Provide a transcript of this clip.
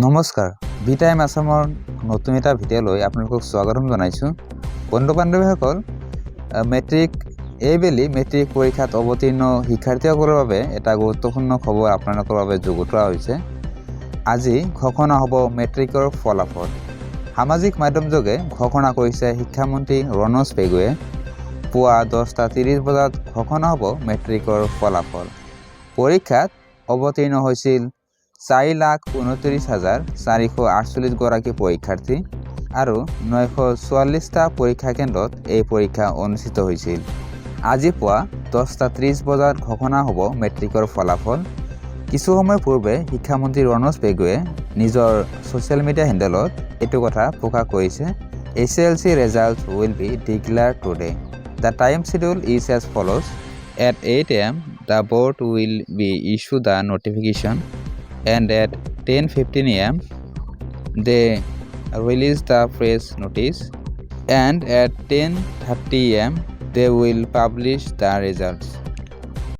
নমস্কাৰ ভিটাইম আসামৰ নতুন এটা ভিডিঅ'লৈ আপোনালোকক স্বাগতম জনাইছোঁ। বন্ধু বান্ধৱীসকল, মেট্ৰিক এইবেলি মেট্ৰিক পৰীক্ষাত অৱতীৰ্ণ শিক্ষাৰ্থীসকলৰ বাবে এটা গুৰুত্বপূৰ্ণ খবৰ আপোনালোকৰ বাবে যুগুতোৱা হৈছে। আজি ঘোষণা হ'ব মেট্ৰিকৰ ফলাফল। সামাজিক মাধ্যমযোগে ঘোষণা কৰিছে শিক্ষামন্ত্ৰী ৰণোজ পেগুৱে। পুৱা 10:30 বজাত ঘোষণা হ'ব মেট্ৰিকৰ ফলাফল। পৰীক্ষাত অৱতীৰ্ণ হৈছিল 4,29,448 গৰাকী পৰীক্ষাৰ্থী আৰু 944টা পৰীক্ষা কেন্দ্ৰত এই পৰীক্ষা অনুষ্ঠিত হৈছিল। আজি পুৱা 10:30 বজাত ঘোষণা হ'ব মেট্ৰিকৰ ফলাফল। কিছু সময় পূৰ্বে শিক্ষামন্ত্ৰী ৰণোজ পেগুৱে নিজৰ ছ'চিয়েল মিডিয়া হেণ্ডেলত এইটো কথা প্ৰকাশ কৰিছে। SSLC results will be declared today. The time schedule is as follows. At 8 a.m. the board will be issue the notification, and at 10:15 a.m. they release the press notice, and at 10:30 a.m. they will publish the results.